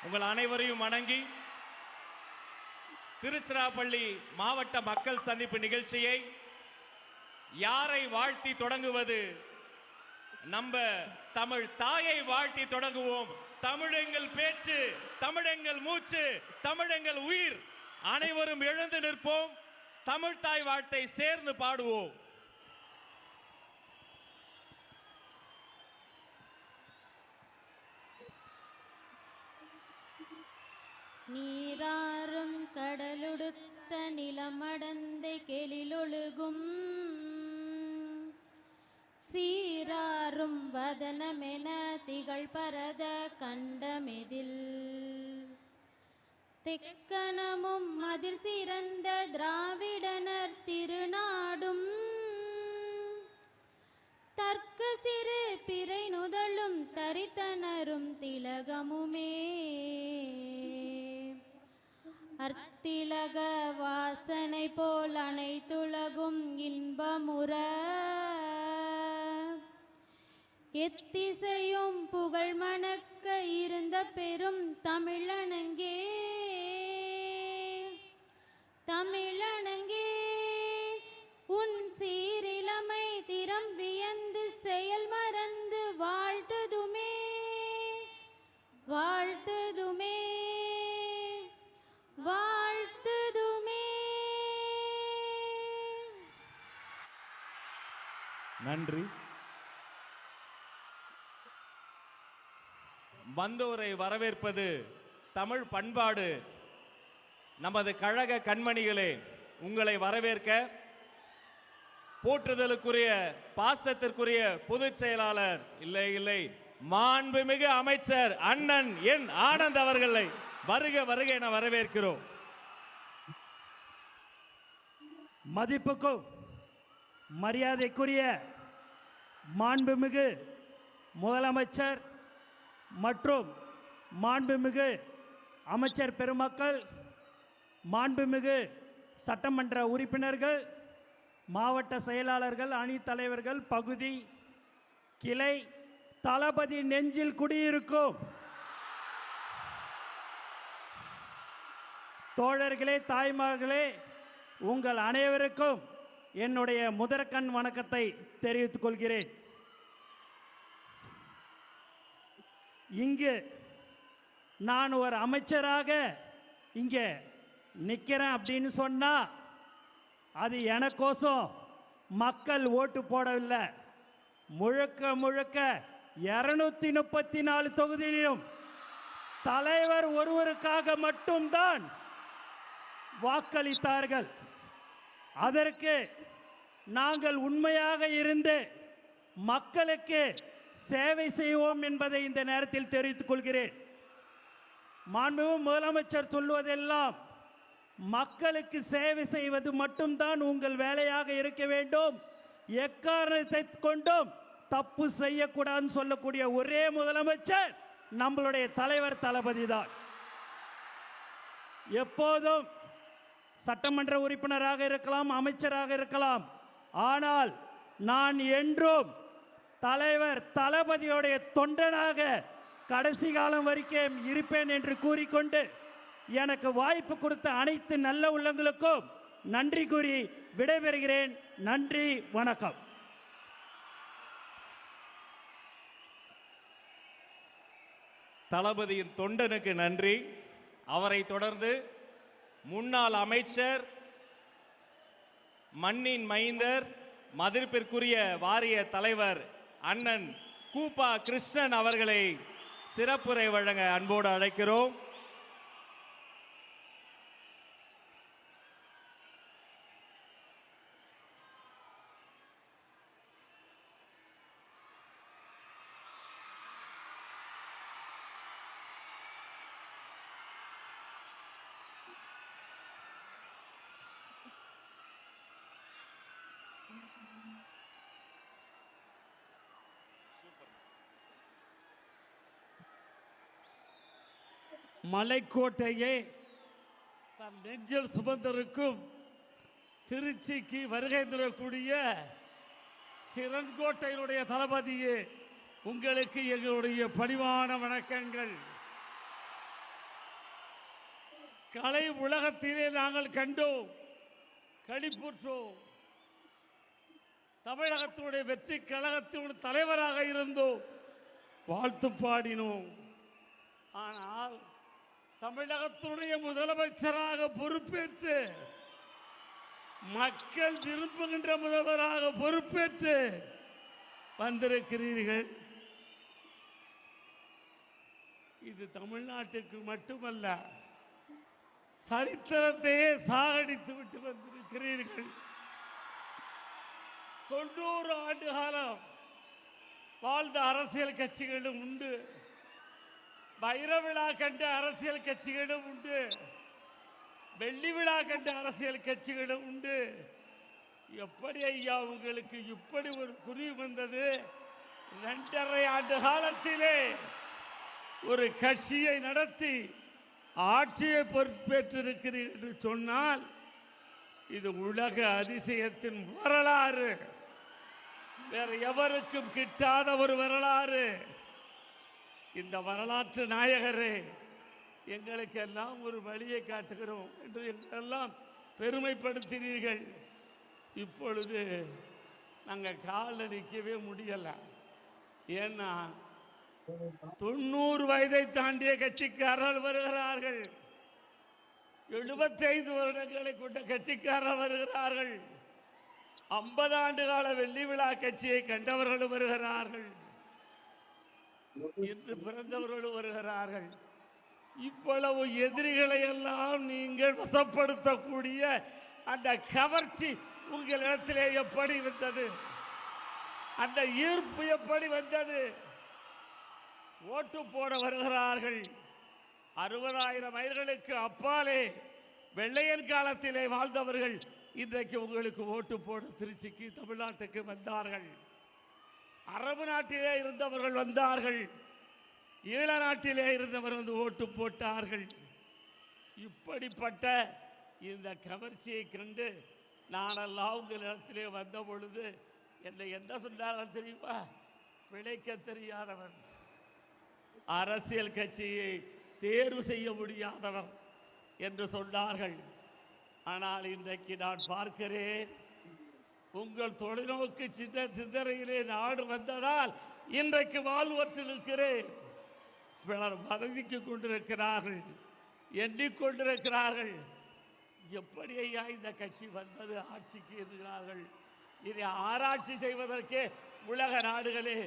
உங்கள் அனைவரையும் வணங்கி திருச்சிராப்பள்ளி மாவட்ட மக்கள் சந்திப்பு நிகழ்ச்சியை யாரை வாழ்த்தி தொடங்குவது? நம்ம தமிழ் தாயை வாழ்த்தி தொடங்குவோம். தமிழெங்கள் பேச்சு, தமிழெங்கள் மூச்சு, தமிழெங்கள் உயிர். அனைவரும் எழுந்து நிற்போம். தமிழ் தாய் வாழ்த்தை சேர்ந்து பாடுவோம். நீராறும் கடலுடுத்த நிலமடந்தை கெளிலொழுகும் சீராறும் வதனமென திகழ் பரத கண்டமெதில் தெக்கணமும் அதிர் சிறந்த திராவிடனர் திருநாடும் தர்க்க சிறு பிறை நுதலும் தரித்தனரும் திலகமுமே அர்த்திலக வாசனை போல் அனைத்துலகும் இன்பமுற எத்திசையும் புகழ் மணக்க இருந்த பெரும் தமிழனங்கே தமிழனங்கே உன் சீரிலமை திறம் வியந்து செயல் மறந்து வாழ்த்துதுமே வாழ்த்துதுமே வாழ்த்துதுமே. நன்றி. வந்தோரை வரவேற்பது தமிழ் பண்பாடு. நமது கழக கண்மணிகளே, உங்களை வரவேற்க போற்றுதலுக்குரிய பாசத்திற்குரிய பொதுச் செயலாளர் இல்லை மாண்புமிகு அமைச்சர் அண்ணன் என் ஆனந்த் அவர்களை வருக வருக என வரவேற்கிறோம். மதிப்புக்கும் மரியாதைக்குரிய மாண்புமிகு முதலமைச்சர் மற்றும் மாண்புமிகு அமைச்சர் பெருமக்கள், மாண்புமிகு சட்டமன்ற உறுப்பினர்கள், மாவட்ட செயலாளர்கள், அணி தலைவர்கள், பகுதி கிளை தளபதி நெஞ்சில் குடியிருக்கும் தோழர்களே, தாய்மார்களே, உங்கள் அனைவருக்கும் என்னுடைய முதற்கண் வணக்கத்தை தெரிவித்துக் கொள்கிறேன். இங்கு நான் ஒரு அமைச்சராக இங்கே நிற்கிறேன் அப்படின்னு சொன்னா அது எனக்கோசம் மக்கள் ஓட்டு போடவில்லை. முழுக்க முழுக்க 234 தொகுதியிலும் தலைவர் ஒருவருக்காக மட்டும்தான் வாக்களித்தார்கள். அதற்கு நாங்கள் உண்மையாக இருந்து மக்களுக்கு சேவை செய்வோம் என்பதை இந்த நேரத்தில் தெரிவித்துக் கொள்கிறேன். மாண்புமிகு முதலமைச்சர் சொல்வதெல்லாம் மக்களுக்கு சேவை செய்வது மட்டும்தான் உங்கள் வேலையாக இருக்க வேண்டும், எக்காரணத்தை கொண்டும் தப்பு செய்யக்கூடாதுன்னு சொல்லக்கூடிய ஒரே முதலமைச்சர் நம்மளுடைய தலைவர் தளபதி தான். எப்போதும் சட்டமன்ற உறுப்பினராக இருக்கலாம், அமைச்சராக இருக்கலாம், ஆனால் நான் என்றும் தலைவர் தளபதியுடைய தொண்டனாக கடைசி காலம் வரைக்கும் இருப்பேன் என்று கூறிக்கொண்டு எனக்கு வாய்ப்பு கொடுத்த அனைத்து நல்ல உள்ளங்களுக்கும் நன்றி கூறி விடைபெறுகிறேன். நன்றி, வணக்கம். தளபதியின் தொண்டனுக்கு நன்றி. அவரை தொடர்ந்து முன்னாள் அமைச்சர், மண்ணின் மைந்தர், மதிப்பிற்குரிய வாரிய தலைவர் அண்ணன் கூப்பா கிருஷ்ணன் அவர்களை சிறப்புரை வழங்க அன்போடு அழைக்கிறோம். மலைக்கோட்டையை தன் நெஞ்சில் சுமந்திருக்கும் திருச்சிக்கு வருகை தரக்கூடிய சிறன்கோட்டையினுடைய தளபதியே, உங்களுக்கு எங்களுடைய பணிவான வணக்கங்கள். கலை உலகத்திலே நாங்கள் கண்டோம், களிப்புற்றோம். தமிழகத்தினுடைய வெற்றி கழகத்தினுடைய தலைவராக இருந்தோம், வாழ்த்து பாடினோம். ஆனால் தமிழகத்தினுடைய முதலமைச்சராக பொறுப்பேற்று, மக்கள் விரும்புகின்ற முதல்வராக பொறுப்பேற்று வந்திருக்கிறீர்கள். இது தமிழ்நாட்டிற்கு மட்டுமல்ல, சரித்திரத்தையே சாகடித்து விட்டு வந்திருக்கிறீர்கள். 90 ஆண்டு காலம் வாழ்ந்த அரசியல் கட்சிகளும் உண்டு, வைர விழா கண்ட அரசியல் கட்சிகளும் உண்டு, வெள்ளி விழா கண்ட அரசியல் கட்சிகளும் உண்டு. எப்படி ஐயா உங்களுக்கு இப்படி ஒரு துணிவு வந்தது? 2.5 ஆண்டு காலத்திலே ஒரு கட்சியை நடத்தி ஆட்சியை பொறுப்பேற்றிருக்கிறீர்கள் என்று சொன்னால் இது உலக அதிசயத்தின் வரலாறு, வேற எவருக்கும் கிட்டாத ஒரு வரலாறு. இந்த வரலாற்று நாயகரே, எங்களுக்கெல்லாம் ஒரு வழியை காட்டுகிறோம் என்று எங்களெல்லாம் பெருமைப்படுத்தினீர்கள். இப்பொழுது நாங்கள் காலில் நிற்கவே முடியலை. ஏன்னா 90 வயதை தாண்டிய கட்சிக்காரர்கள் வருகிறார்கள், 75 வருடங்களை கொண்ட கட்சிக்காரர்கள் வருகிறார்கள், 50 ஆண்டு கால வெள்ளி விழா கட்சியை கண்டவர்களும் வருகிறார்கள், இன்று பிறந்தவர்களும் வருகிறார்கள். இவ்வளவு எதிரிகளை எல்லாம் நீங்கள் வசப்படுத்தக்கூடிய அந்த கவர்ச்சி உங்களிடத்திலே எப்படி வந்தது? அந்த ஈர்ப்பு எப்படி வந்தது? ஓட்டு போட வருகிறார்கள். 60,000 மைல்களுக்கு அப்பாலே வெள்ளையன் காலத்திலே வாழ்ந்தவர்கள் இன்றைக்கு உங்களுக்கு ஓட்டு போட திருச்சிக்கு, தமிழ்நாட்டுக்கு வந்தார்கள். அரபு நாட்டிலே இருந்தவர்கள் வந்தார்கள், ஈழ நாட்டிலே இருந்தவர் வந்து ஓட்டு போட்டார்கள். இப்படிப்பட்ட இந்த கவர்ச்சியை கண்டு நானெல்லாம் உங்களிடத்திலே வந்த பொழுது என்னை என்ன சொன்னார்கள் தெரியுமா? பிழைக்க தெரியாதவன், அரசியல் கட்சியை தேர்வு செய்ய முடியாதவர் என்று சொன்னார்கள். ஆனால் இன்றைக்கு நான் பார்க்கிறேன், உங்கள் தொலைநோக்கு சிந்தனையிலே நாடு வந்ததால் இன்றைக்கு வாழ்வற்று நிற்கிறேன். பலர் வதந்திக்கு கொண்டிருக்கிறார்கள், எண்ணிக்கொண்டிருக்கிறார்கள், எப்படி ஐயா இந்த கட்சி வந்தது ஆட்சிக்கு என்கிறார்கள். இதை ஆராய்ச்சி செய்வதற்கே உலக நாடுகளே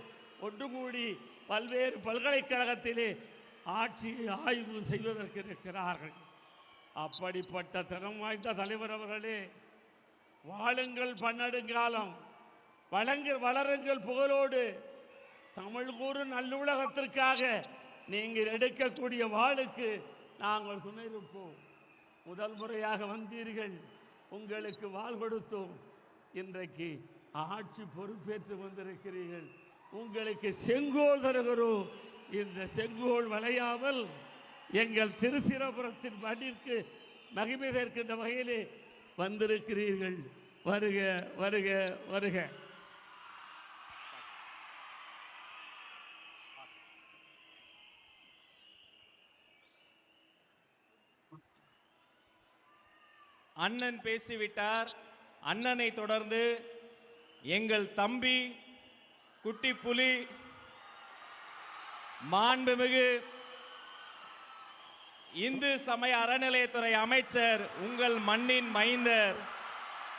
ஒன்று கூடி பல்வேறு பல்கலைக்கழகத்திலே ஆட்சியை ஆய்வு செய்வதற்கு இருக்கிறார்கள். அப்படிப்பட்ட திறம் வாய்ந்த தலைவர் அவர்களே, வாழுங்கள் பன்னெடுங்காலம், வளருங்கள் புகழோடு. தமிழ் கூறும் நல்லுலகத்திற்காக நீங்கள் எடுக்கக்கூடிய வாளுக்கு நாங்கள் துணை இருப்போம். முதல் முறையாக வந்தீர்கள், உங்களுக்கு வாள் கொடுத்தோம். இன்றைக்கு ஆட்சி பொறுப்பேற்று வந்திருக்கிறீர்கள், உங்களுக்கு செங்கோல் தருகிறோம். இந்த செங்கோல் வளையாமல் எங்கள் திருச்சிராபுரத்தின் மண்ணிற்கு மகிமை சேர்க்கின்ற வகையிலே வந்திருக்கிறீர்கள். வருக வருக வருக. அண்ணன் பேசிவிட்டார். அண்ணனை தொடர்ந்து எங்கள் தம்பி குட்டி புலி, மாண்புமிகு இந்து சமய அறநிலையத்துறை அமைச்சர், உங்கள் மண்ணின் மைந்தர்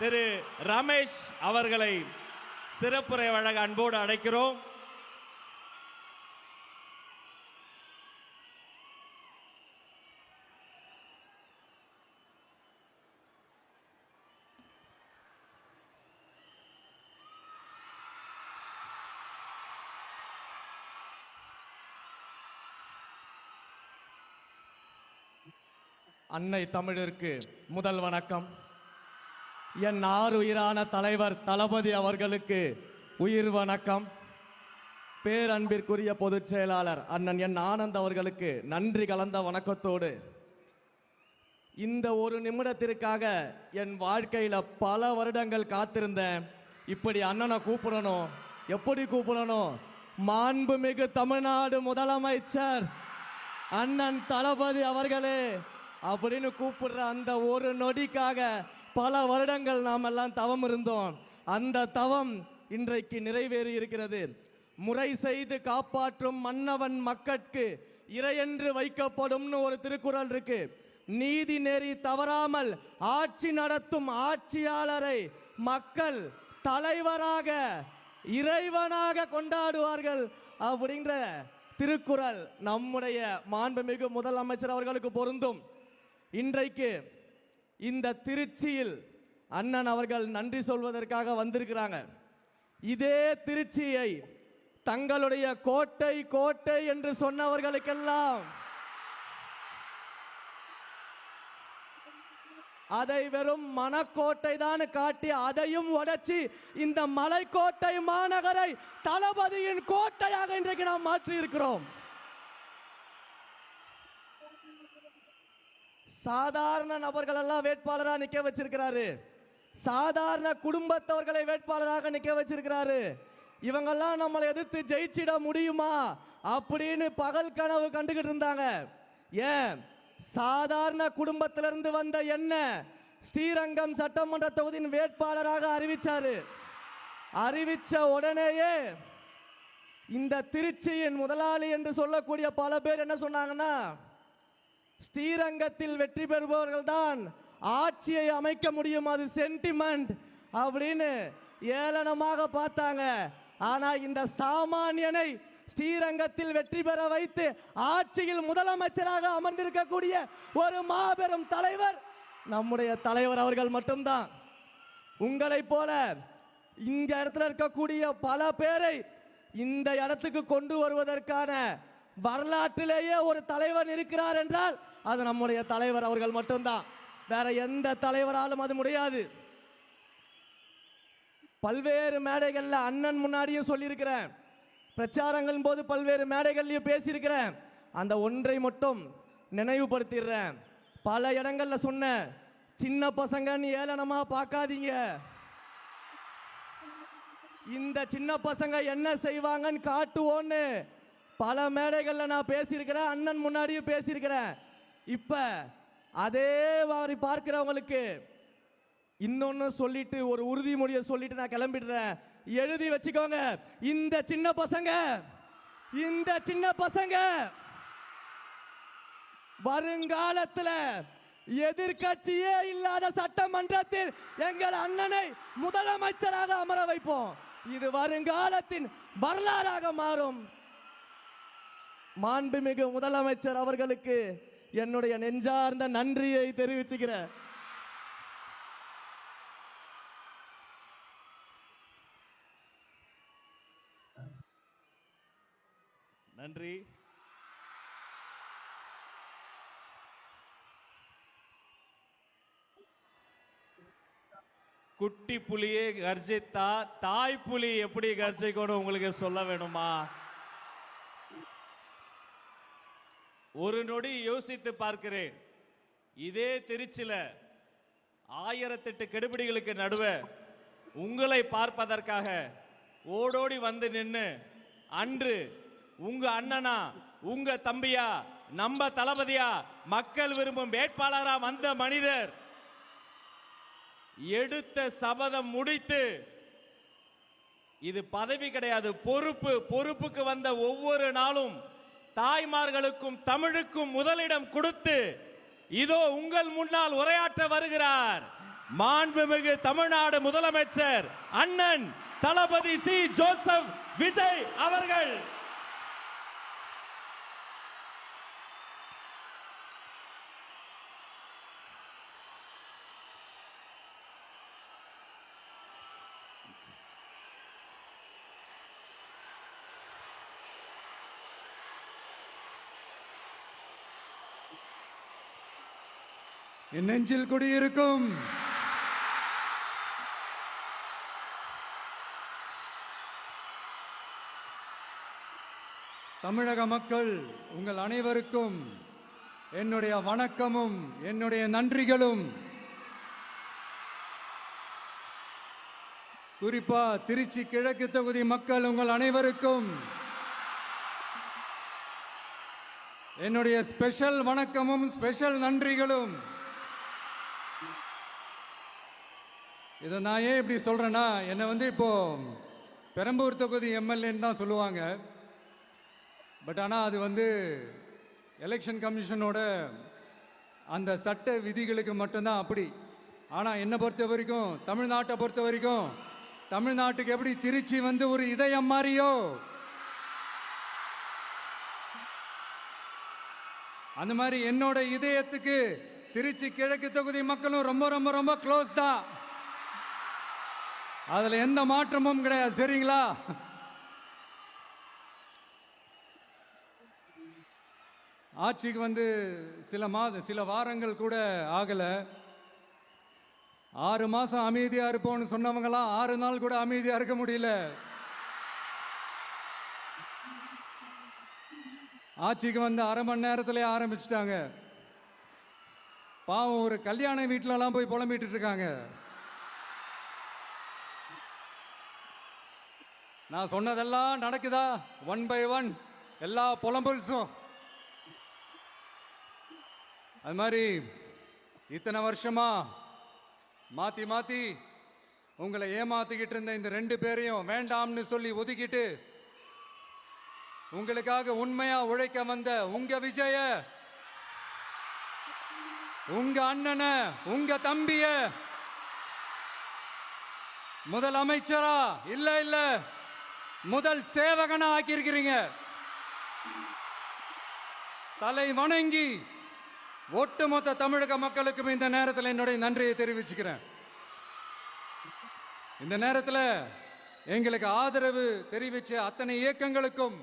திரு ரமேஷ் அவர்களை சிறப்புரை வழங்க அன்போடு அழைக்கிறோம். அன்னை தமிழிற்கு முதல் வணக்கம். என் ஆருயிரான தலைவர் தளபதி அவர்களுக்கு உயிர் வணக்கம். பேரன்பிற்குரிய பொதுச் செயலாளர் அண்ணன் என் ஆனந்த் அவர்களுக்கு நன்றி கலந்த வணக்கத்தோடு, இந்த ஒரு நிமிடத்திற்காக என் வாழ்க்கையில் பல வருடங்கள் காத்திருந்தேன். இப்படி அண்ணனை கூப்பிடணும், எப்படி கூப்பிடணும்? மாண்புமிகு தமிழ்நாடு முதலமைச்சர் அண்ணன் தளபதி அவர்களே, அப்படின்னு கூப்பிடுற அந்த ஒரு நொடிக்காக பல வருடங்கள் நாம் எல்லாம் தவம் இருந்தோம். அந்த தவம் இன்றைக்கு நிறைவேறி இருக்கிறது. முறை செய்து காப்பாற்றும் மன்னவன் மக்கட்கு இறையென்று வைக்கப்படும்னு ஒரு திருக்குறள் இருக்கு. நீதி நெறி தவறாமல் ஆட்சி நடத்தும் ஆட்சியாளரை மக்கள் தலைவராக இறைவனாக கொண்டாடுவார்கள் அப்படின்ற திருக்குறள் நம்முடைய மாண்புமிகு முதலமைச்சர் அவர்களுக்கு பொருந்தும். இன்றைக்கு இந்த திருச்சியில் அண்ணன் அவர்கள் நன்றி சொல்வதற்காக வந்திருக்கிறாங்க. இதே திருச்சியை தங்களுடைய கோட்டை கோட்டை என்று சொன்னவர்களுக்கெல்லாம் அதை வெறும் மனக்கோட்டை தான் காட்டி அதையும் உடைச்சி இந்த மலைக்கோட்டை மாநகரை தளபதியின் கோட்டையாக இன்றைக்கு நாம் மாற்றி இருக்கிறோம். சாதாரண நபர்கள் எல்லாம் வேட்பாளராக நிக்க வச்சிருக்கிறாரு. சாதாரண குடும்பத்தவர்களை வேட்பாளராக நிக்க வச்சிருக்கிறாரு. இவங்கெல்லாம் நம்மளை எதிர்த்து ஜெயிச்சிட முடியுமா அப்படின்னு பகல் கனவு கண்டுகிட்டு இருந்தாங்க. ஏன் சாதாரண குடும்பத்திலிருந்து வந்த என்ன ஸ்ரீரங்கம் சட்டமன்ற தொகுதியின் வேட்பாளராக அறிவிச்சாரு. அறிவிச்ச உடனேயே இந்த திருச்சியின் முதலாளி என்று சொல்லக்கூடிய பல பேர் என்ன சொன்னாங்கன்னா, ஸ்ரீரங்கத்தில் வெற்றி பெறுபவர்கள் தான் ஆட்சியை அமைக்க முடியும், அது சென்டிமெண்ட் அப்படின்னு ஏளனமாக பார்த்தாங்க. ஆனா இந்த சாமானியனை ஸ்ரீரங்கத்தில் வெற்றி பெற வைத்து ஆட்சியில் முதலமைச்சராக அமர்ந்திருக்கக்கூடிய ஒரு மாபெரும் தலைவர் நம்முடைய தலைவர் அவர்கள் மட்டும்தான். உங்களை போல இந்த இடத்துல இருக்கக்கூடிய பல பேரை இந்த இடத்துக்கு கொண்டு வருவதற்கான வரலாற்றிலேயே ஒரு தலைவர் இருக்கிறார் என்றால் அது நம்முடைய தலைவர் அவர்கள் மட்டும்தான். வேற எந்த தலைவராலும் அது முடியாது. பல்வேறு மேடைகளில் அண்ணன் முன்னாடியும் சொல்லியிருக்கிறேன், பிரச்சாரங்களின் போது பல்வேறு மேடைகள்லையும் பேசியிருக்கிறேன். அந்த ஒன்றை மட்டும் நினைவுபடுத்திடுறேன். பல இடங்கள்ல சொன்ன சின்ன பசங்கன்னு ஏளனமா பார்க்காதீங்க. இந்த சின்ன பசங்க என்ன செய்வாங்கன்னு காட்டுவோன்னு பல மேடைகள்ல நான் பேசியிருக்கிறேன், அண்ணன் முன்னாடியும் பேசியிருக்கிறேன். இப்ப அதே மாதிரி பார்க்கிறவங்களுக்கு இன்னொன்னு சொல்லிட்டு ஒரு உறுதிமொழியை சொல்லிட்டு நான் கிளம்பிடுறேன். எழுதி வச்சுக்கோங்க, இந்த சின்ன பசங்க வருங்காலத்தில் எதிர்கட்சியே இல்லாத சட்டமன்றத்தில் எங்கள் அண்ணனை முதலமைச்சராக அமர வைப்போம். இது வருங்காலத்தின் வரலாறாக மாறும். மாண்புமிகு முதலமைச்சர் அவர்களுக்கு என்னுடைய நெஞ்சார்ந்த நன்றியை தெரிவிச்சுக்கிறேன். நன்றி. குட்டி புலியே கர்ஜித்தா தாய் புலி எப்படி கர்ஜிக்கணும் உங்களுக்கு சொல்ல வேணுமா? ஒரு நொடி யோசித்து பார்க்கிறேன். இதே திருச்சியில 1008 கெடுபிடிகளுக்கு நடுவே உங்களை பார்ப்பதற்காக ஓடோடி வந்து நின்று அன்று உங்க அண்ணனா உங்க தம்பியா நம்ம தளபதியா மக்கள் விரும்பும் வேட்பாளரா வந்த மனிதர் எடுத்த சபதம் முடித்து, இது பதவி கிடையாது, பொறுப்பு. பொறுப்புக்கு வந்த ஒவ்வொரு நாளும் தாய்மார்களுக்கும் தமிழுக்கும் முதலிடம் கொடுத்து இதோ உங்கள் முன்னால் உரையாற்ற வருகிறார் மாண்புமிகு தமிழ்நாடு முதலமைச்சர் அண்ணன் தளபதி சி ஜோசப் விஜய் அவர்கள். என் நெஞ்சில் குடியிருக்கும் தமிழக மக்கள் உங்கள் அனைவருக்கும் என்னுடைய வணக்கமும் என்னுடைய நன்றிகளும். குறிப்பா திருச்சி கிழக்கு தொகுதி மக்கள் உங்கள் அனைவருக்கும் என்னுடைய ஸ்பெஷல் வணக்கமும் ஸ்பெஷல் நன்றிகளும். இதை நான் ஏன் இப்படி சொல்றேன்னா, என்னை இப்போ பெரம்பூர் தொகுதி எம்எல்ஏன்னு தான் சொல்லுவாங்க. பட் ஆனால் அது எலெக்ஷன் கமிஷனோட அந்த சட்ட விதிகளுக்கு மட்டும்தான் அப்படி. ஆனால் என்னை பொறுத்த வரைக்கும், தமிழ்நாட்டை பொறுத்த வரைக்கும், தமிழ்நாட்டுக்கு எப்படி திருச்சி ஒரு இதயம் மாதிரியோ, அந்த மாதிரி என்னோட இதயத்துக்கு திருச்சி கிழக்கு தொகுதி மக்களும் ரொம்ப ரொம்ப ரொம்ப க்ளோஸ் தான். அதுல எந்த மாற்றமும் கிடையாது. சரிங்களா? ஆட்சிக்கு சில வாரங்கள் கூட ஆகல. 6 மாசம் அமைதியா இருப்போம்னு சொன்னவங்களாம் 6 நாள் கூட அமைதியா இருக்க முடியல. ஆட்சிக்கு அரை மணி நேரத்திலே ஆரம்பிச்சிட்டாங்க. பாவம், ஒரு கல்யாண வீட்டிலலாம் போய் புலம்பிட்டு இருக்காங்க. நான் சொன்னதெல்லாம் நடக்குதா? 1 by 1 எல்லா புலம்பல்ஸும். அது மாதிரி இத்தனை வருஷமா மாத்தி மாத்தி உங்களை ஏமாத்திக்கிட்டு இருந்த இந்த 2 பேரையும் வேண்டாம்னு சொல்லி ஒதுக்கிட்டு உங்களுக்காக உண்மையா உழைக்க வந்த உங்க விஜய, உங்க அண்ணனை, உங்க தம்பிய முதல் அமைச்சரா இல்ல முதல் சேவகனா ஆக்கியிருக்கிறீங்க. தலை வணங்கி ஒட்டுமொத்த தமிழக மக்களுக்கும் இந்த நேரத்தில் என்னுடைய நன்றியை தெரிவிச்சுக்கிறேன். இந்த நேரத்தில் எங்களுக்கு ஆதரவு தெரிவிச்ச அத்தனை இயக்கங்களுக்கும்,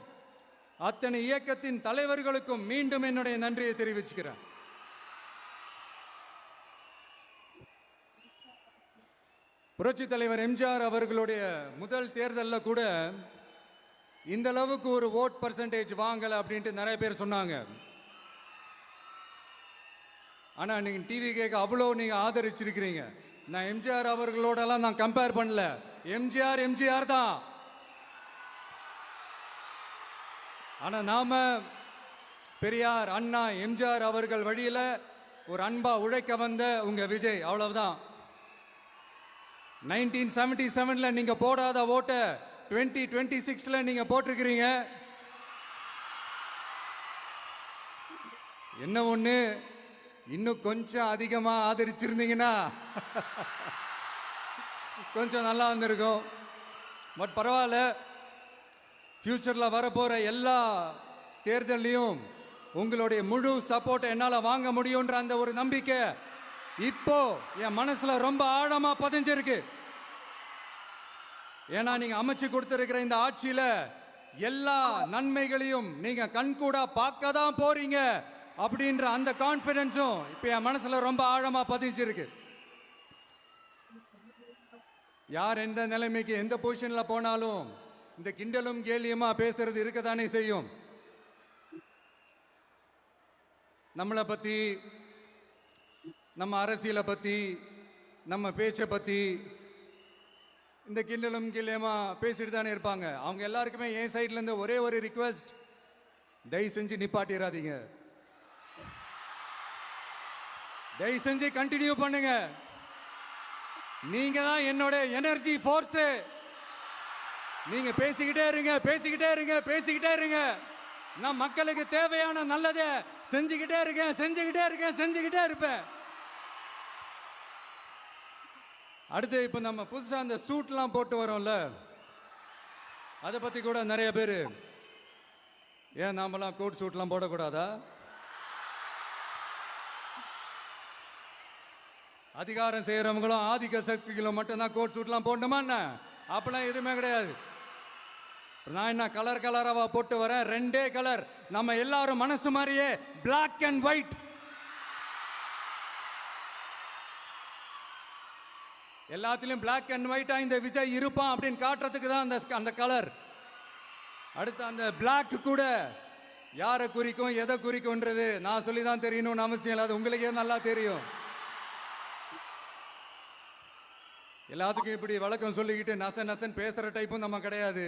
அத்தனை இயக்கத்தின் தலைவர்களுக்கும் மீண்டும் என்னுடைய நன்றியை தெரிவிச்சுக்கிறேன். புரட்சி தலைவர் எம்ஜிஆர் அவர்களுடைய முதல் தேர்தலில் கூட இந்த அளவுக்கு ஒரு ஓட் பர்சன்டேஜ் வாங்கல அப்படின்ட்டு நிறைய பேர் சொன்னாங்க. ஆனா நீங்க டிவி கேட்க அவ்வளோ நீங்க ஆதரிச்சிருக்கிறீங்க. நான் எம்ஜிஆர் அவர்களோடலாம் நான் கம்பேர் பண்ணல. எம்ஜிஆர் தான். ஆனா நாம பெரியார், அண்ணா, எம்ஜிஆர் அவர்கள் வழியில ஒரு அன்பா உழைக்க வந்த உங்க விஜய், அவ்வளவுதான். 1977ல நீங்க போடாத ஓட்ட 2026ல நீங்க போட்டிருக்கிறீங்க. என்ன ஒண்ணு, இன்னும் கொஞ்சம் அதிகமா ஆதரிச்சிருந்தீங்கன்னா கொஞ்சம் நல்லா இருந்திருக்கும். பட் பரவாயில்ல, ஃபியூச்சர்ல வரப்போற எல்லா தேர்தலையும் உங்களுடைய முழு சப்போர்ட் என்னால வாங்க முடியும்ன்ற அந்த ஒரு நம்பிக்கை இப்போ என் மனசுல ரொம்ப ஆழமா பதிஞ்சிருக்கு. ஏன்னா நீங்க அமைச்சு கொடுத்திருக்கிற இந்த ஆட்சியில எல்லா நன்மைகளையும் நீங்க கண்கூடா பார்க்க தான் போறீங்க அப்படின்ற அந்த கான்பிடன்ஸும் இப்ப என் மனசுல ரொம்ப ஆழமா பதிஞ்சிருக்கு. யார் எந்த நிலைமைக்கு எந்த பொசிஷன்ல போனாலும் இந்த கிண்டலும் கேலியுமா பேசுறது இருக்கத்தானே செய்யும். நம்மளை பத்தி, நம்ம அரசியலை பத்தி, நம்ம பேச்சை பத்தி இந்த கிண்டலும் கேலியுமா பேசிட்டு தானே இருப்பாங்க. அவங்க எல்லாருக்குமே என் சைட்ல இருந்து ஒரே ஒரு ரிக்வெஸ்ட், தயவு செஞ்சு நிப்பாட்டிடாதீங்க. தயவு செஞ்சு கண்டினியூ பண்ணுங்க. நீங்க தான் என்னோட எனர்ஜி ஃபோர்ஸ். நீங்க பேசிக்கிட்டே இருங்க, பேசிக்கிட்டே இருங்க, பேசிக்கிட்டே இருங்க. நான் மக்களுக்கு தேவையான நல்லதை செஞ்சுக்கிட்டே இருக்கேன், செஞ்சுக்கிட்டே இருக்கேன், செஞ்சுக்கிட்டே இருப்பேன். அடுத்து இப்ப நம்ம புதுசா அந்த சூட்லாம் போட்டு வரோம்ல, அதை பத்தி கூட நிறைய பேர், ஏன் நாமெல்லாம் கோட் சூட்லாம் போடக்கூடாதா? அதிகாரம் செய்யறவங்களும் ஆதிக்க சக்திகளும் மட்டும்தான் கோட் சூட்லாம் போடணுமா என்ன? அப்பெல்லாம் எதுவுமே கிடையாது. நான் என்ன கலர் கலராவா போட்டு வரேன்? 2 கலர். நம்ம எல்லாரும் மனசு மாதிரியே பிளாக் அண்ட் ஒயிட். எல்லாத்திலும் பிளாக் அண்ட் ஒயிட்டா இந்த விஜய் இருப்பான் அப்படின்னு காட்டுறதுக்கு தான் அந்த கலர். அடுத்து அந்த பிளாக் கூட யாரை குறிக்கும், எதை குறிக்கும்ன்றது நான் சொல்லி தான் தெரியணும்னு அவசியம் இல்லை. அது உங்களுக்கே நல்லா தெரியும். எல்லாத்துக்கும் இப்படி வழக்கம் சொல்லிக்கிட்டு நசன் பேசுற டைப்பும் நம்ம கிடையாது.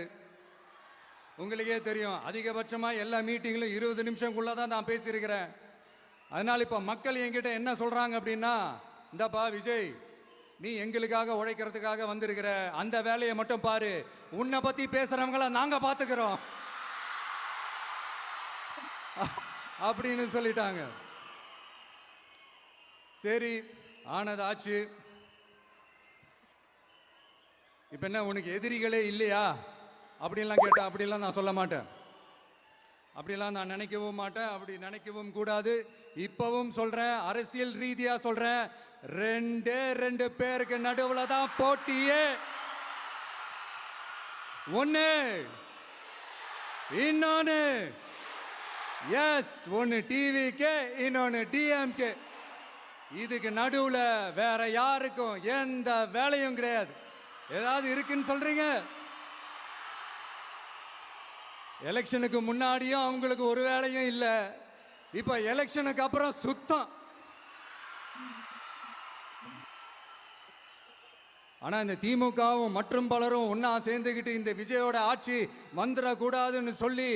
உங்களுக்கே தெரியும், அதிகபட்சமா எல்லா மீட்டிங்கிலும் 20 நிமிஷம்குள்ள தான் நான் பேசியிருக்கிறேன். அதனால இப்ப மக்கள் என்கிட்ட என்ன சொல்றாங்க அப்படின்னா, இந்தப்பா விஜய், நீ எங்களுக்காக உழைக்கிறதுக்காக வந்திருக்கிற, அந்த வேலையை மட்டும் பாரு, உன்னை பத்தி பேசுறவங்கள நாங்க பாத்துக்கிறோம் அப்படின்னு சொல்லிட்டாங்க. சரி, ஆனது ஆச்சு. இப்ப என்ன, உனக்கு எதிரிகளே இல்லையா அப்படின்லாம் கேட்டா, அப்படிலாம் நான் சொல்ல மாட்டேன், அப்படிலாம் நான் நினைக்கவும் மாட்டேன், அப்படி நினைக்கவும் கூடாது. இப்பவும் சொல்றேன், அரசியல் ரீதியா சொல்றேன், 2 பேருக்கு நடுவுல தான் போட்டியே. ஒன்னு, இன்னொன்னு எஸ், ஒன்னு டிவிகே, இன்னொன்னு டிஎம்கே. இதுக்கு நடுவுல வேற யாருக்கும் எந்த வேலையும் கிடையாது. ஏதாவது இருக்குன்னு சொல்றீங்க? எலெக்ஷனுக்கு முன்னாடியும் அவங்களுக்கு ஒரு வேலையும் இல்லை, இப்ப எலெக்ஷனுக்கு அப்புறம் சுத்தம். ஆனா இந்த திமுகவும் மற்றும் பலரும் ஒன்னா சேர்ந்துக்கிட்டு இந்த விஜயோட ஆட்சி வந்துடக்கூடாதுன்னு சொல்லி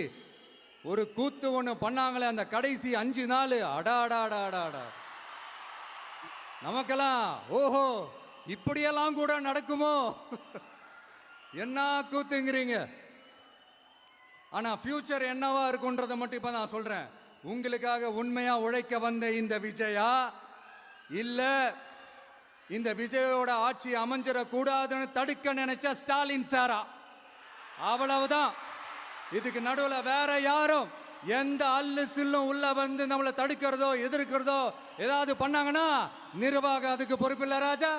ஒரு கூத்து ஒண்ணு பண்ணாங்களே, அந்த கடைசி 5 நாள், அடாடாடாடாடா, நமக்கெல்லாம் ஓஹோ இப்படியெல்லாம் கூட நடக்குமோ என்ன கூத்துங்கிறீங்க. ஆனா ஃபியூச்சர் என்னவா இருக்குன்றதை மட்டும் இப்ப நான் சொல்றேன். உங்களுக்காக உண்மையா உழைக்க வந்த இந்த விஜயா, இல்ல இந்த விஜயோட ஆட்சி அமைஞ்சிடக்கூடாதுன்னு தடுக்க நினைச்ச ஸ்டாலின் சாரா, அவ்வளவுதான். இதுக்கு நடுவுல வேற யாரும் எந்த அல்லு சில்லும் உள்ள வந்து நம்மளை தடுக்கிறதோ எதிர்க்கிறதோ ஏதாவது பண்ணாங்கன்னா நிர்வாகம் அதுக்கு பொறுப்பில்லை ராஜா,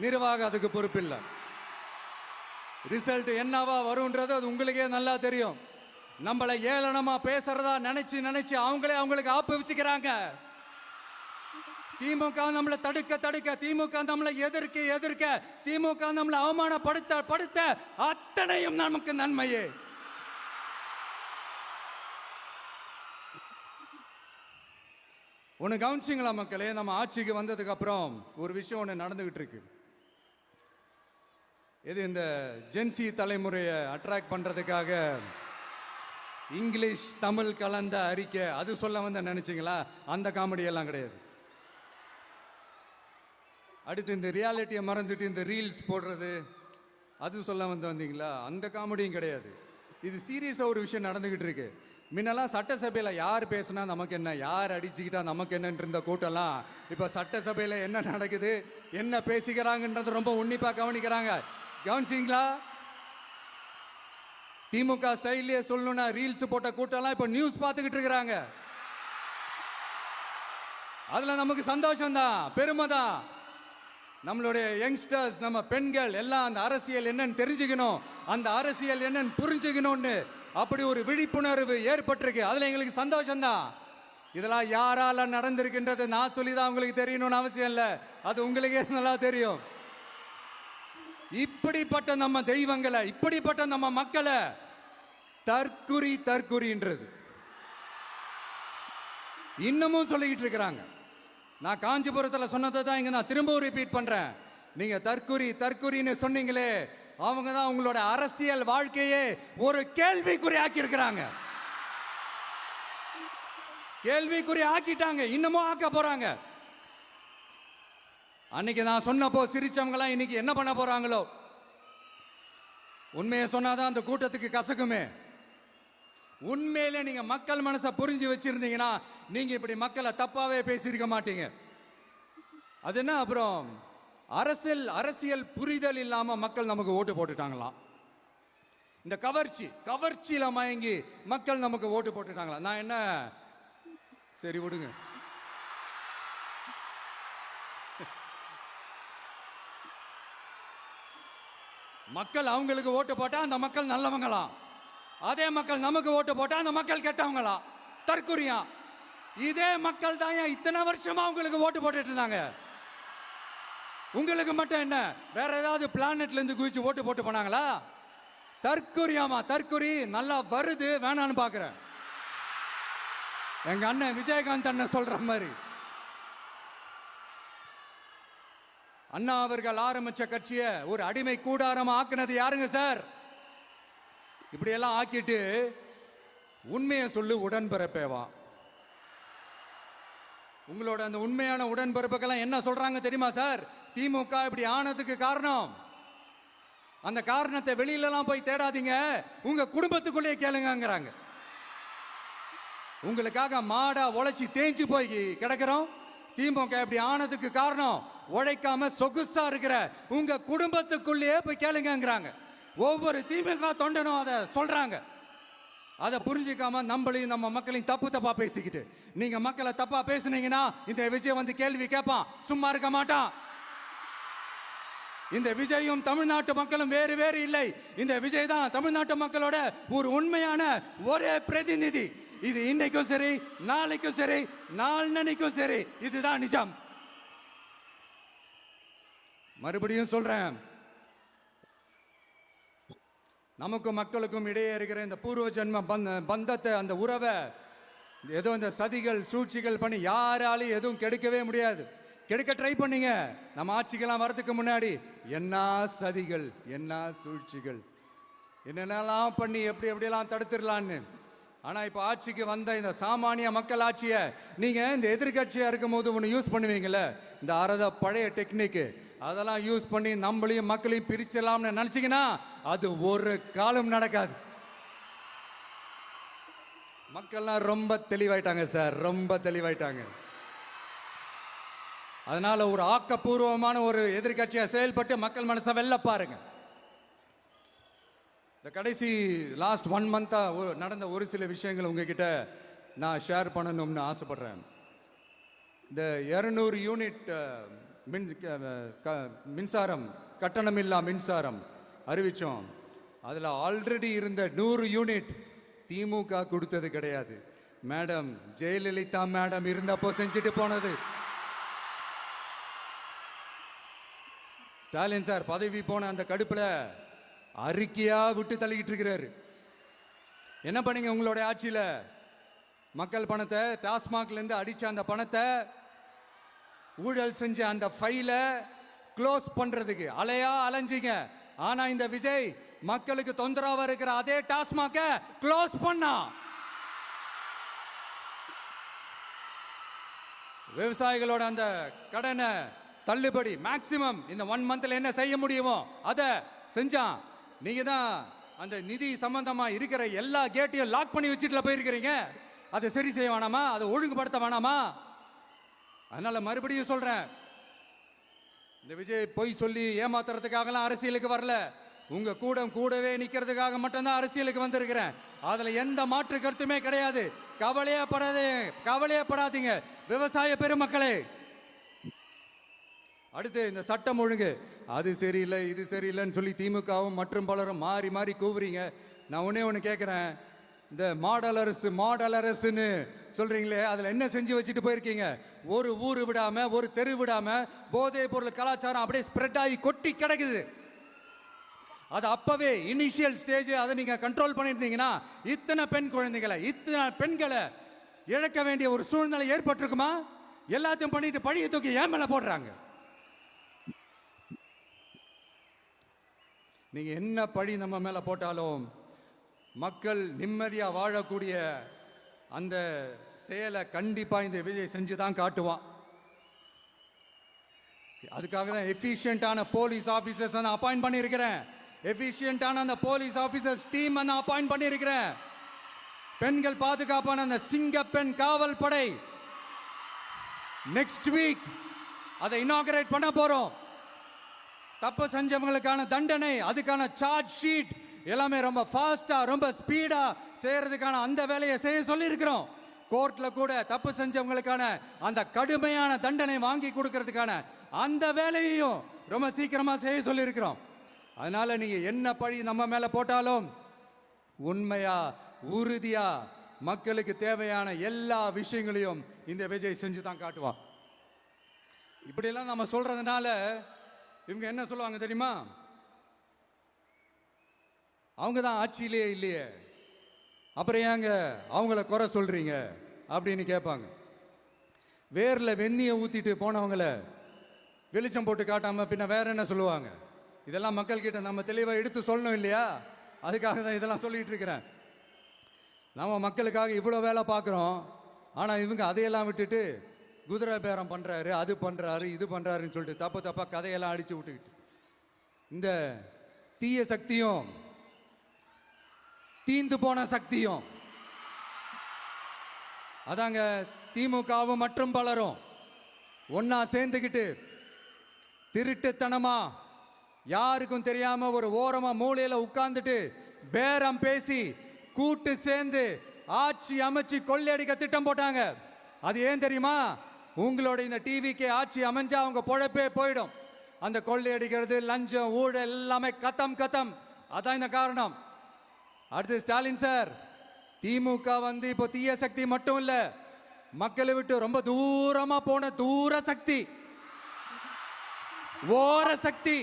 நிர்வாகம் அதுக்கு பொறுப்பில்லை. ரிசல்ட் என்னவா வரும்ன்றது அது உங்களுக்கே நல்லா தெரியும். நம்மளை ஏளனமா பேசுறதா நினைச்சு நினைச்சு அவங்களுக்கு ஆப்பு வச்சுக்கிறாங்க. திமுக நம்மளை தடுக்க, திமுக நம்மளை எதிர்க்க, திமுக நம்மளை அவமானப்படுத்த அத்தனையும் நமக்கு நன்மையே. ஒன்று கவனிச்சிங்களா மக்களே, நம்ம ஆட்சிக்கு வந்ததுக்கு அப்புறம் ஒரு விஷயம் ஒன்று நடந்துகிட்டு இருக்கு. இது இந்த ஜென்சி தலைமுறையை அட்ராக்ட் பண்றதுக்காக இங்கிலீஷ் தமிழ் கலந்த அறிக்கை, அது சொல்ல வந்த நினைச்சிங்களா? அந்த காமெடி எல்லாம் கிடையாது. அடுத்து இந்த ரியாலிட்டியை மறந்துட்டு இந்த ரீல்ஸ் போடுறது, அது சொல்ல வந்தீங்களா? அந்த காமெடியும் கிடையாது. இது சீரியஸா ஒரு விஷயம் நடந்துகிட்டு இருக்கு. முன்னெல்லாம் சட்டசபையில யார் பேசினா நமக்கு என்ன, யார் அடிச்சுக்கிட்டா நமக்கு என்னன்னு இருந்த கூட்டம்லாம் இப்ப சட்டசபையில என்ன நடக்குது, என்ன பேசிக்கிறாங்கன்றது ரொம்ப உன்னிப்பா கவனிக்கிறாங்க. கவனிச்சிங்களா? திமுக ஸ்டைல்லே சொல்லணும்னா ரீல்ஸ் போட்ட கூட்டம்லாம் இப்ப நியூஸ் பார்த்துக்கிட்டு இருக்கிறாங்க. அதுல நமக்கு சந்தோஷம் தான், பெருமை தான். நம்மளுடைய யங்ஸ்டர்ஸ், நம்ம பெண்கள் எல்லாம் அந்த அரசியல் என்னன்னு தெரிஞ்சுக்கணும், அந்த அரசியல் என்னன்னு புரிஞ்சுக்கணும்னு அப்படி ஒரு விழிப்புணர்வு ஏற்பட்டிருக்கு. அதுல எங்களுக்கு சந்தோஷம் தான். இதெல்லாம் யாரால நடந்திருக்கின்றது நான் சொல்லிதான் உங்களுக்கு தெரியணும்னு அவசியம் இல்லை, அது உங்களுக்கே நல்லா தெரியும். இப்படிப்பட்ட நம்ம தெய்வங்களை, இப்படிப்பட்ட நம்ம மக்களை தற்குறின்றது இன்னமும் சொல்லிக்கிட்டு இருக்கிறாங்க. நான் காஞ்சிபுரத்தில் சொன்னதை தான் இங்க நான் திரும்பவும் ரிப்பீட் பண்றேன். நீங்க தற்குறின்னு சொன்னீங்களே, அவங்க தான் உங்களோட அரசியல் வாழ்க்கையே ஒரு கேள்விக்குறி ஆக்கி இருக்கிறாங்க. கேள்விக்குறி ஆக்கிட்டாங்க, இன்னமும் ஆக்க போறாங்க. அன்னைக்கு நான் சொன்னப்போ சிரிச்சவங்களாம் இன்னைக்கு என்ன பண்ண போறாங்களோ. உண்மையை சொன்னாதான் அந்த கூட்டத்துக்கு கசக்குமே. உண்மையிலே நீங்க மக்கள் மனசை புரிஞ்சு வச்சிருந்தீங்கன்னா நீங்க இப்படி மக்களை தப்பாவே பேசியிருக்க மாட்டீங்க. அது என்ன, அப்புறம் அரசியல் புரிதல் இல்லாம மக்கள் நமக்கு ஓட்டு போட்டுட்டாங்களாம். இந்த கவர்ச்சியில மயங்கி மக்கள் நமக்கு ஓட்டு போட்டுட்டாங்களா? நான் என்ன, சரி விடுங்க. மக்கள் அவங்களுக்கு ஓட்டு போட்டா அந்த மக்கள் நல்லவங்களாம், அதே மக்கள் நமக்கு ஓட்டு போட்டா அந்த மக்கள் கெட்டவங்களா, தற்குறியா. இதே மக்கள் தான் இத்தனை வருஷமா உங்களுக்கு ஓட்டு போட்டுட்டு இருந்தாங்க. உங்களுக்கு மட்டும் என்ன, வேற ஏதாவது பிளானட்ல இருந்து குதிச்சு ஓட்டு போட்டு போனாங்களா? தற்குறியாமா, தற்குறி நல்லா வருது, வேணான்னு பாக்குறேன். எங்க அண்ணன் விஜயகாந்த் அண்ணன் சொல்ற மாதிரி, அண்ணா அவர்கள் ஆரம்பிச்ச கட்சியை ஒரு அடிமை கூடாரமா ஆக்குனது யாருங்க சார்? இப்படியெல்லாம் ஆக்கிட்டு உண்மையை சொல்லு உடன்பிறப்பேவா. உங்களோட அந்த உண்மையான உடன்பிறப்புக்கெல்லாம் என்ன சொல்றாங்க தெரியுமா சார்? திமுக இப்படி ஆனதுக்கு காரணம், அந்த காரணத்தை வெளியிலலாம் போய் தேடாதீங்க, உங்க குடும்பத்துக்குள்ளே கேளுங்கங்கிறாங்க. உங்களுக்காக மாடா உழைச்சி தேஞ்சு போய் கிடக்கிறோம். திமுக இப்படி ஆனதுக்கு காரணம் உழைக்காம சொகுசா இருக்கிற உங்க குடும்பத்துக்குள்ளேயே போய் கேளுங்கங்கிறாங்க. ஒவ்வொரு திமுக தொண்டனும் அதை சொல்றாங்க. அதை புரிஞ்சுக்காம நம்மளையும் நம்ம மக்களையும் தப்பா பேசிக்கிட்டு, நீங்க மக்களை தப்பா பேசுனீங்கன்னா இந்த விஜய் வந்து கேள்வி கேட்பான், சும்மா இருக்க மாட்டான். இந்த விஜயும் தமிழ்நாட்டு மக்களும் வேறு வேறு இல்லை. இந்த விஜய் தான் தமிழ்நாட்டு மக்களோட ஒரு உண்மையான ஒரே பிரதிநிதி. இது இன்னைக்கும் சரி, நாளைக்கும் சரி, நாளன்னைக்கும் சரி, இதுதான் நிஜம். மறுபடியும் சொல்றேன், நமக்கும் மக்களுக்கும் இடையே இருக்கிற இந்த பூர்வ ஜென்ம பந்தத்தை, அந்த உறவை ஏதோ இந்த சதிகள் சூழ்ச்சிகள் பண்ணி யாராலையும் எதுவும் கெடுக்கவே முடியாது. கெடுக்க ட்ரை பண்ணீங்க நம்ம ஆட்சிக்கெல்லாம் வரதுக்கு முன்னாடி. என்ன சதிகள், என்ன சூழ்ச்சிகள், என்னென்னலாம் பண்ணி எப்படி எப்படியெல்லாம் தடுத்துடலான்னு. ஆனா இப்ப ஆட்சிக்கு வந்த இந்த சாமானிய மக்கள் ஆட்சியை நீங்க இந்த எதிர்கட்சியா இருக்கும் போது ஒன்று யூஸ் பண்ணுவீங்கல்ல, இந்த அறத பழைய டெக்னிக்கு, அதெல்லாம் யூஸ் பண்ணி நம்மளையும் மக்களையும் பிரிச்சிடலாம்னு நினைச்சீங்கன்னா அது ஒரு காலம் நடக்காது. மக்கள்லாம் ரொம்ப தெளிவாயிட்டாங்க சார், ரொம்ப தெளிவாயிட்டாங்க. அதனால ஒரு ஆக்கப்பூர்வமான ஒரு எதிர்கட்சியா செயல்பட்டு மக்கள் மனசை வெல்ல பாருங்க. இந்த கடைசி லாஸ்ட் 1 மந்தா நடந்த ஒரு சில விஷயங்கள் உங்ககிட்ட நான் ஷேர் பண்ணணும்னு ஆசைப்படுறேன். இந்த 200 யூனிட் மின்சாரம், கட்டணமில்லா மின்சாரம் அறிவிச்சோம். அதில் ஆல்ரெடி இருந்த 100 யூனிட் திமுக கொடுத்தது கிடையாது. மேடம் ஜெயலலிதா மேடம் இருந்தப்போ செஞ்சுட்டு போனது. ஸ்டாலின் சார் பதவி போன அந்த கடுப்புல அறிக்கையா விட்டு தள்ளிக்கிட்டு இருக்கிறாரு. என்ன பண்ணீங்க உங்களோட ஆட்சியில? மக்கள் பணத்தை, டாஸ்மாக்ல இருந்து அடிச்ச அந்த பணத்தை, ஊழல் செஞ்ச அந்த ஃபைல க்ளோஸ் பண்றதுக்கு அலையா அலைஞ்சிங்க. ஆனா இந்த விஜய் மக்களுக்கு தொந்தரவா இருக்கிற அதே டாஸ்மாக க்ளோஸ் பண்ணா. விவசாயிகளோட அந்த கடனை தள்ளுபடி மேக்சிமம் இந்த 1 மந்த்ல என்ன செய்ய முடியுமோ அதை செஞ்சான். நீங்க தான் அந்த நிதி சம்பந்தமா இருக்கிற எல்லா கேட்டையும் லாக் பண்ணி வச்சுட்டுல போயிருக்கிறீங்க. அதை சரி செய்ய வேணாமா? அதை ஒழுங்குபடுத்த வேணாமா? அதனால மறுபடியும் சொல்றேன், இந்த விஜய் பொய் சொல்லி ஏமாத்துறதுக்காகலாம் அரசியலுக்கு வரல. உங்க கூடவே நிக்கிறதுக்காக மட்டும்தான் அரசியலுக்கு வந்திருக்கிறேன். அதுல எந்த மாற்று கருத்துமே கிடையாது. கவலையப்படாதீங்க விவசாய பெருமக்களே. அடுத்து இந்த சட்டம் ஒழுங்கு, அது சரியில்லை இது சரியில்லைன்னு சொல்லி திமுகவும் மற்றும் பலரும் மாறி மாறி கூவுறீங்க. நான் ஒண்ணு கேட்கிறேன், இந்த மாடல் அரசுன்னு சொல்றீங்களே, அதுல என்ன செஞ்சு வச்சுட்டு போயிருக்கீங்க? ஒரு ஊரு விடாம, ஒரு தெரு விடாம போதை பொருள் கலாச்சாரம் அப்படியே ஸ்ப்ரெட் ஆகி கொட்டி கிடக்குது. அது அப்பவே இனிஷியல் ஸ்டேஜ் அதை நீங்க கண்ட்ரோல் பண்ணிருந்தீங்கன்னா இத்தனை பெண் குழந்தைகளை, இத்தனை பெண்களை இழக்க வேண்டிய ஒரு சூழ்நிலை ஏற்பட்டிருக்குமா? எல்லாத்தையும் பண்ணிட்டு பழிய தூக்கி ஏன் மேல போடுறாங்க. நீங்க என்ன பழி நம்ம மேல போட்டாலும் மக்கள் நிம்மதியா வாழக்கூடிய அந்த செயலை கண்டிப்பா இந்த விஜய் செஞ்சுதான் காட்டுவான். அதுக்காக தான் எஃபிஷியன்டான போலீஸ் ஆபீசர்ஸ் நான் அப்பாயிண்ட் பண்ணியிருக்கிறேன். எஃபிஷியன்டான அந்த போலீஸ் ஆபீசர்ஸ் டீம் நான் அப்பாயிண்ட் பண்ணியிருக்கிறேன். பெண்கள் பாதுகாப்பான அந்த சிங்க பெண் காவல் படை நெக்ஸ்ட் வீக் அதை இனாகரேட் பண்ண போறோம். தப்பு செஞ்சவங்களுக்கான தண்டனை, அதுக்கான சார்ஜ் ஷீட் எல்லாமே ரொம்ப ஃபாஸ்டா, ரொம்ப ஸ்பீடா செய்யறதுக்கான அந்த வேலையை செய்ய சொல்லி இருக்கிறோம். கோர்ட்ல கூட தப்பு செஞ்சவங்களுக்கான அந்த கடுமையான தண்டனை வாங்கி கொடுக்கறதுக்கான அந்த வேலையையும் ரொம்ப சீக்கிரமா செய்ய சொல்லி இருக்கிறோம். அதனால நீங்க என்ன பழி நம்ம மேல போட்டாலும் உண்மையா உறுதியா மக்களுக்கு தேவையான எல்லா விஷயங்களையும் இந்த விஜய் செஞ்சு தான் காட்டுவான். இப்படியெல்லாம் நம்ம சொல்றதுனால இவங்க என்ன சொல்லுவாங்க தெரியுமா? அவங்க தான் ஆட்சியிலே இல்லையே, அப்புறம் ஏங்க அவங்கள குறை சொல்றீங்க அப்படின்னு கேட்பாங்க. வேர்ல வெந்நிய ஊத்திட்டு போனவங்கள வெளிச்சம் போட்டு காட்டாம பின்ன வேற என்ன சொல்லுவாங்க? இதெல்லாம் மக்கள் கிட்ட நம்ம தெளிவா எடுத்து சொல்லணும் இல்லையா? அதுக்காக தான் இதெல்லாம் சொல்லிட்டு இருக்கிறேன். நம்ம மக்களுக்காக இவ்வளோ வேலை பார்க்குறோம், ஆனால் இவங்க அதையெல்லாம் விட்டுட்டு குதிரை பேரம் பண்ணுறாரு, அது பண்ணுறாரு, இது பண்ணுறாருன்னு சொல்லிட்டு தப்பாக கதையெல்லாம் அடித்து விட்டுக்கிட்டு இந்த தீய சக்தியும் தீந்து போன சக்தியும் அதாங்க திமுகவும் மற்றும் பலரும் ஒன்னா சேர்ந்துக்கிட்டு திருட்டுத்தனமா யாருக்கும் தெரியாம ஒரு ஓரமா மூலையில உட்கார்ந்துட்டு பேரம் பேசி கூட்டு சேர்ந்து ஆட்சி அமைச்சு கொள்ளையடிக்க திட்டம் போட்டாங்க. அது ஏன் தெரியுமா? உங்களோட இந்த டிவிக்கு ஆட்சி அமைஞ்சா அவங்க பொழப்பே போயிடும். அந்த கொள்ளையடிக்கிறது, லஞ்சம், ஊழல் எல்லாமே கத்தம். அதான் இந்த காரணம். அடுத்து ஸ்டாலின் சார், திமுக வந்து இப்போ தீய சக்தி மட்டும் இல்ல, மக்களை விட்டு ரொம்ப தூரமா போன தூர சக்தி, ஓர சக்தி,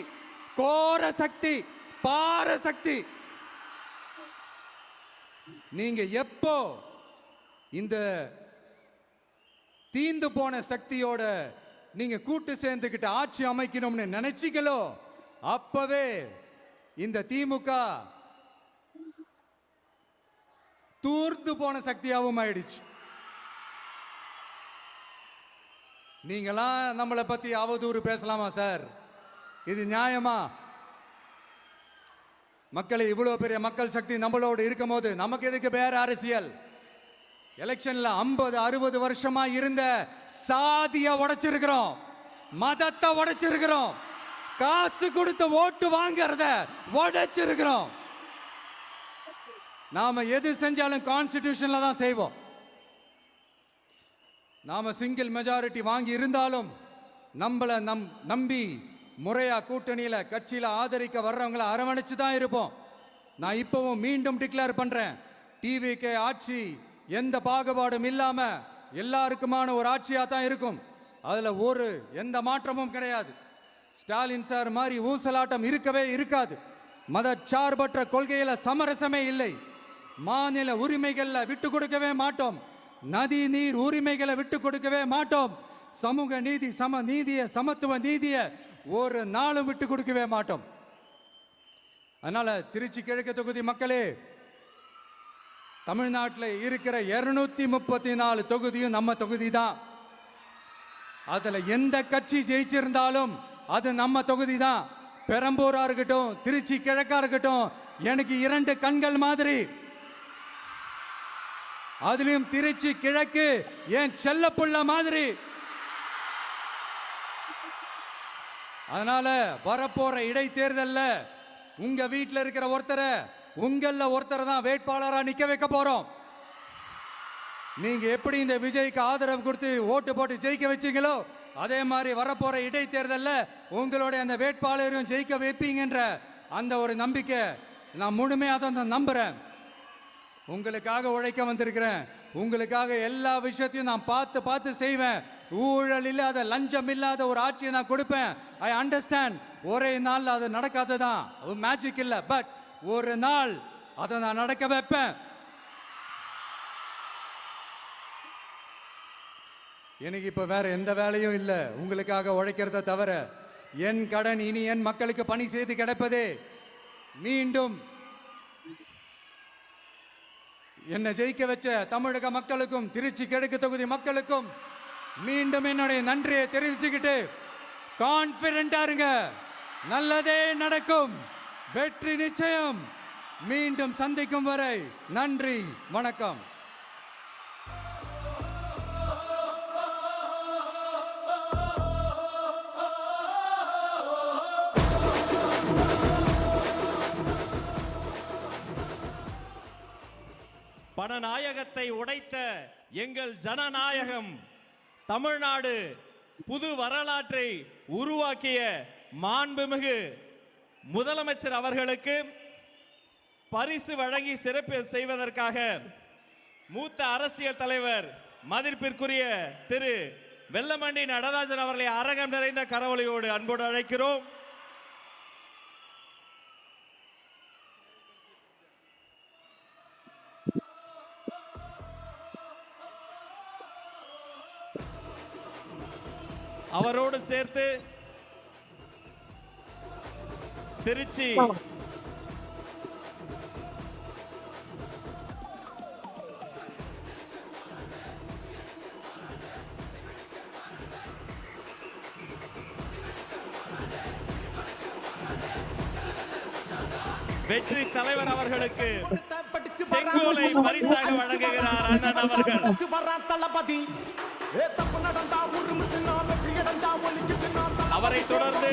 கோர சக்தி, பார சக்தி. நீங்க எப்போ இந்த தீந்து போன சக்தியோட நீங்க கூட்டு சேர்ந்துக்கிட்டு ஆட்சி அமைக்கணும்னு நினைச்சீங்களோ அப்பவே இந்த திமுக தூர்ந்து போன சக்தியாகவும் ஆயிடுச்சு. நீங்களாம் நம்மளை பத்தி அவதூறு பேசலாமா சார்? இது நியாயமா? மக்களை இவ்வளவு பெரிய மக்கள் சக்தி நம்மளோடு இருக்கும் போது நமக்கு எதுக்கு வேற அரசியல்? எலெக்ஷன்ல 50-60 வருஷமா இருந்த சாதிய உடைச்சிருக்கிறோம், மதத்தை உடைச்சிருக்கிறோம், காசு கொடுத்து ஓட்டு வாங்கறத உடைச்சிருக்கிறோம். நாம எது செஞ்சாலும் கான்ஸ்டிடியூஷன்ல தான் செய்வோம். நாம சிங்கிள் மெஜாரிட்டி வாங்கி இருந்தாலும் நம்மள நம்பி முறையா கூட்டணியில கட்சியில ஆதரிக்க வர்றவங்களை அரவணைச்சு தான் இருப்போம். நான் இப்பவும் மீண்டும் டிக்ளேர் பண்றேன், டிவிகே ஆட்சி எந்த பாகுபாடும் இல்லாம எல்லாருக்குமான ஒரு ஆட்சியா தான் இருக்கும். அதுல எந்த மாற்றமும் கிடையாது. ஸ்டாலின் சார் மாதிரி ஊசலாட்டம் இருக்கவே இருக்காது. மதச்சார்பற்ற கொள்கையில சமரசமே இல்லை. மாநில உரிமைகள்ல விட்டு கொடுக்கவே மாட்டோம். நதி நீர் உரிமைகளை விட்டு கொடுக்கவே மாட்டோம். சமூக நீதி, சம நீதிய, சமத்துவ நீதிய ஒரு நாளும் விட்டு கொடுக்கவே மாட்டோம். அதனால திருச்சி கிழக்கு தொகுதி மக்களே, தமிழ்நாட்டில் இருக்கிற 234 தொகுதியும் நம்ம தொகுதி தான். அதுல எந்த கட்சி ஜெயிச்சிருந்தாலும் அது நம்ம தொகுதி தான். பெரம்பூரா இருக்கட்டும், திருச்சி கிழக்கா இருக்கட்டும், எனக்கு 2 கண்கள் மாதிரி. அதுலயும் திருச்சி கிழக்கு என் செல்ல புள்ள மாதிரி. அதனால வரப்போற இடைத்தேர்தல்ல உங்க வீட்டில் இருக்கிற ஒருத்தரை உங்கள ஒருத்தரை தான் வேட்பாளரா நிக்க வைக்க போறோம். நீங்க எப்படி இந்த விஜய்க்கு ஆதரவு கொடுத்து ஓட்டு போட்டு ஜெயிக்க வச்சீங்களோ அதே மாதிரி வரப்போற இடைத்தேர்தல்ல உங்களுடைய அந்த வேட்பாளரையும் ஜெயிக்க வைப்பீங்கன்ற அந்த ஒரு நம்பிக்கை நான் முழுமையாக தான் நம்புறேன். உங்களுக்காக உழைக்க வந்திருக்கிறேன். உங்களுக்காக எல்லா விஷயத்தையும் நான் பார்த்து செய்வேன். ஊழல் இல்லாத, லஞ்சம் இல்லாத ஒரு ஆட்சியை நான் கொடுப்பேன். I understand. ஒரே நாள் அது நடக்காததான், மேஜிக் இல்ல. பட் ஒரு நாள் அதை நான் நடக்க வைப்பேன். எனக்கு இப்ப வேற எந்த வேலையும் இல்லை உங்களுக்காக உழைக்கிறத தவிர. என் கடன் இனி என் மக்களுக்கு பணி செய்து கிடைப்பதே. மீண்டும் என்னை ஜெயிக்க வச்ச தமிழக மக்களுக்கும் திருச்சி கிழக்கு தொகுதி மக்களுக்கும் மீண்டும் என்னுடைய நன்றியை தெரிவிச்சுக்கிட்டு கான்பிடண்டா இருங்க, நல்லதே நடக்கும், வெற்றி நிச்சயம். மீண்டும் சந்திக்கும் வரை நன்றி, வணக்கம். பணநாயகத்தை உடைத்த எங்கள் ஜனநாயகம் தமிழ்நாடு புது வரலாற்றை உருவாக்கிய மாண்புமிகு முதலமைச்சர் அவர்களுக்கு பரிசு வழங்கி சிறப்பு செய்வதற்காக மூத்த அரசியல் தலைவர் மதிப்பிற்குரிய திரு வெல்லமண்டி நடராஜன் அவர்களை அரங்கம் நிறைந்த கரவொலியோடு அன்போடு அழைக்கிறோம். அவரோடு சேர்த்து திருச்சி வெற்றி தலைவர் அவர்களுக்கு செங்கோலை பரிசாக வழங்குகிறார் அண்ணன் அவர்கள். அவரை தொடர்ந்து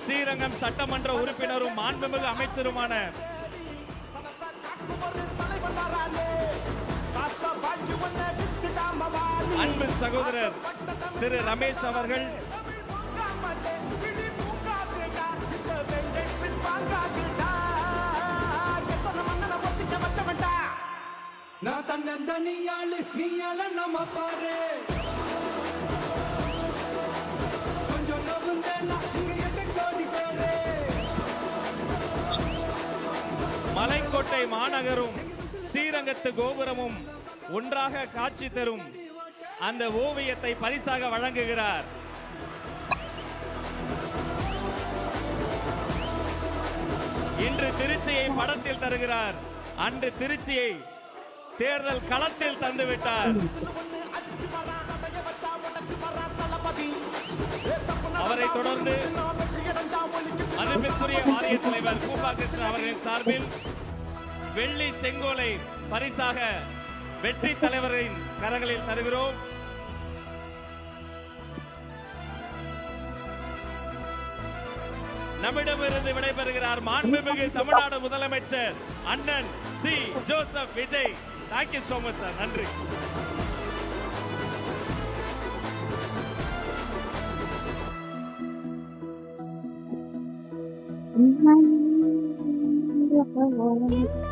ஸ்ரீரங்கம் சட்டமன்ற உறுப்பினரும் மாண்புமிகு அமைச்சருமான அன்பு சகோதரர் திரு ரமேஷ் அவர்கள் நான் தன்னந்த நீயாளு நீயாள நம்ம பாரு கொஞ்சம் நவுந்தேன்னா இங்க 8 கோடி பேரு. மலைக்கோட்டை மாநகரும் ஸ்ரீரங்கத்து கோபுரமும் ஒன்றாக காட்சி தரும் அந்த ஓவியத்தை பரிசாக வழங்குகிறார். இன்று திருச்சியை படத்தில் தருகிறார், அன்று திருச்சியை தேர்தல் களத்தில் தந்துவிட்டார். அவரை தொடர்ந்து மதிப்பிற்குரிய வாரிய தலைவர் கூபா கிருஷ்ணன் அவர்களின் சார்பில் வெள்ளி செங்கோலை பரிசாக வெற்றி தலைவரின் கரங்களில் தருகிறோம். நம்மிடமிருந்து விடைபெறுகிறார் மாண்புமிகு தமிழ்நாடு முதலமைச்சர் அண்ணன் C Joseph Vijay. Thank you so much sir. நன்றி. என்ன